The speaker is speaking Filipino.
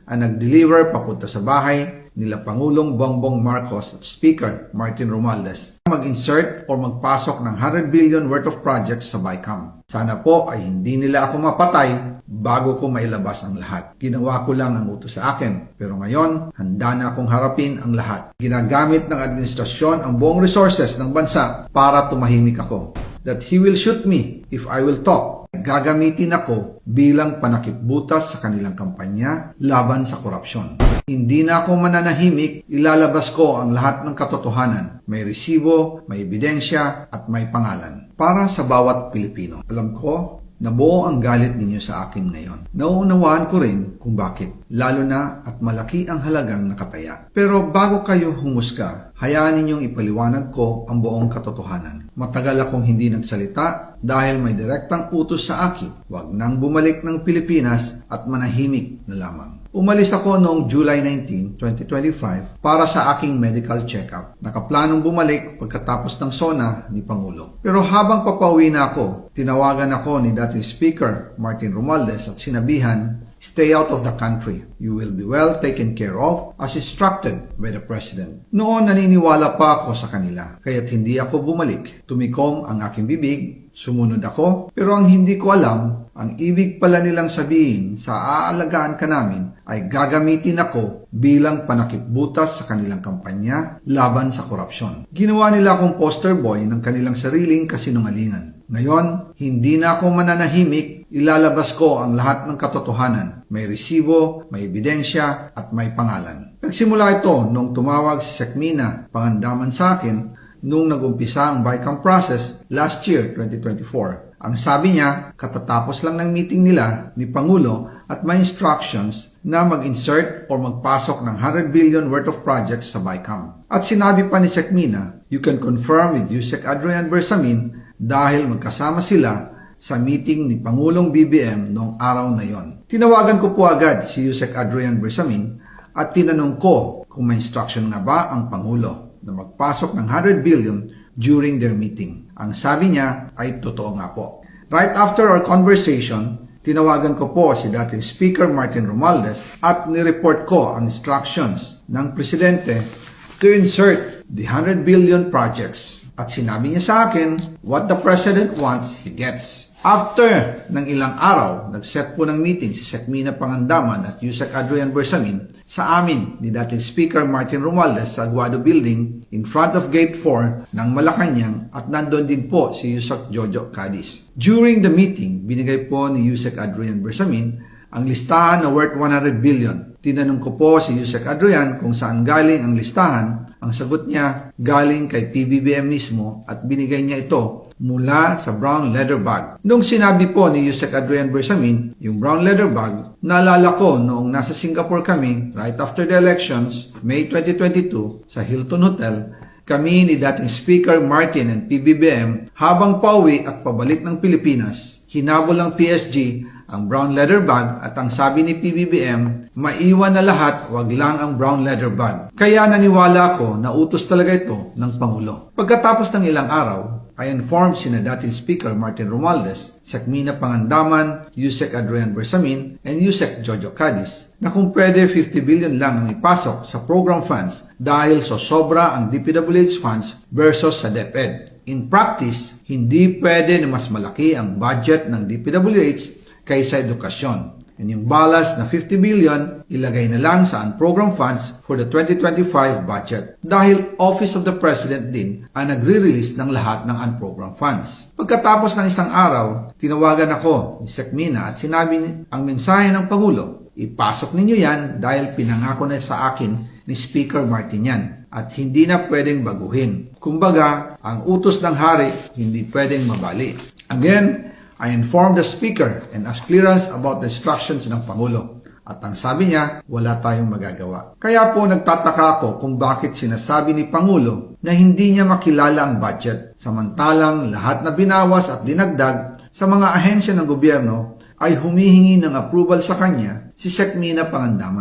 ang nag-deliver papunta sa bahay nila Pangulong Bongbong Marcos at Speaker Martin Romualdez mag-insert o magpasok ng 100 billion worth of projects sa BICAM. Sana po ay hindi nila ako mapatay bago ko mailabas ang lahat. Ginawa ko lang ang utos sa akin, pero ngayon handa na akong harapin ang lahat. Ginagamit ng administrasyon ang buong resources ng bansa para tumahimik ako. That he will shoot me if I will talk. Gagamitin ako bilang panakipbutas sa kanilang kampanya laban sa korupsyon. Hindi na ako mananahimik, ilalabas ko ang lahat ng katotohanan. May resibo, may ebidensya, at may pangalan. Para sa bawat Pilipino. Alam ko, nabuo ang galit ninyo sa akin ngayon. Nauunawaan ko rin kung bakit, lalo na at malaki ang halagang nakataya. Pero bago kayo humusga, hayaan ninyong ipaliwanag ko ang buong katotohanan. Matagal akong hindi nagsalita dahil may direktang utos sa akin. Huwag nang bumalik ng Pilipinas at manahimik na lamang. Umalis ako noong July 19, 2025 para sa aking medical check-up. Nakaplanong bumalik pagkatapos ng SONA ni Pangulo. Pero habang papauwi na ako, tinawagan ako ni dating Speaker Martin Romualdez at sinabihan, "Stay out of the country. You will be well taken care of as instructed by the President." Noon naniniwala pa ako sa kanila, kaya't hindi ako bumalik. Tumikom ang aking bibig, sumunod ako, pero ang hindi ko alam, ang ibig pala nilang sabihin sa aalagaan ka namin ay gagamitin ako bilang panakipbutas sa kanilang kampanya laban sa korupsyon. Ginawa nila akong poster boy ng kanilang sariling kasinungalingan. Ngayon, hindi na ako mananahimik, ilalabas ko ang lahat ng katotohanan. May resibo, may ebidensya, at may pangalan. Nagsimula ito nung tumawag si Sekmina Pangandaman sa akin nung nag-umpisa ang BICAM process last year, 2024. Ang sabi niya, katatapos lang ng meeting nila ni Pangulo at may instructions na mag-insert o magpasok ng 100 billion worth of projects sa BICAM. At sinabi pa ni Sekmina, "You can confirm with Yusek Adrian Bersamin dahil magkasama sila sa meeting ni Pangulong BBM noong araw na yon." Tinawagan ko po agad si Yusek Adrian Bersamin at tinanong ko kung may instruction nga ba ang Pangulo na magpasok ng 100 billion during their meeting. Ang sabi niya ay totoo nga po. Right after our conversation, tinawagan ko po si dating Speaker Martin Romualdez at nireport ko ang instructions ng Presidente to insert the 100 billion projects. At sinabi niya sa akin, what the President wants, he gets. After ng ilang araw, nag-set po ng meeting si Sekmina Pangandaman at Yusek Adrian Bersamin sa amin ni dating Speaker Martin Romualdez sa Aguado Building in front of Gate 4 ng Malacanang at nandun din po si Yusek Jojo Cadiz. During the meeting, binigay po ni Yusek Adrian Bersamin ang listahan na worth 100 billion. Tinanong ko po si Yusek Adrian kung saan galing ang listahan. Ang sagot niya, galing kay PBBM mismo at binigay niya ito mula sa brown leather bag. Nung sinabi po ni Yusek Adrian Bersamin, yung brown leather bag, naalala ko noong nasa Singapore kami right after the elections, May 2022, sa Hilton Hotel, kami ni dating Speaker Martin and PBBM habang pauwi at pabalik ng Pilipinas, hinabol ng PSG ang brown leather bag at ang sabi ni PBBM, maiwan na lahat, wag lang ang brown leather bag. Kaya naniwala ako na utos talaga ito ng Pangulo. Pagkatapos ng ilang araw, I informed sina dating Speaker Martin Romualdez, Sekmina Pangandaman, Yusek Adrian Bersamin, and Yusek Jojo Cadiz na kung pwede 50 billion lang ang ipasok sa program funds dahil sobra ang DPWH funds versus sa DepEd. In practice, hindi pwede na mas malaki ang budget ng DPWH kaysa edukasyon. And yung balas na 50 billion, ilagay na lang sa program funds for the 2025 budget. Dahil Office of the President din ang nagre-release ng lahat ng unprogram funds. Pagkatapos ng isang araw, tinawagan ako ni Sekmina at sinabi ang mensahe ng Pangulo, ipasok ninyo yan dahil pinangako na sa akin ni Speaker Martin yan at hindi na pwedeng baguhin. Kumbaga, ang utos ng hari hindi pwedeng mabali. Again, I informed the Speaker and asked clearance about the instructions ng Pangulo. At ang sabi niya, wala tayong magagawa. Kaya po nagtataka ako kung bakit sinasabi ni Pangulo na hindi niya makilala ang budget. Samantalang lahat na binawas at dinagdag sa mga ahensya ng gobyerno ay humihingi ng approval sa kanya si Sekmina Pangandaman.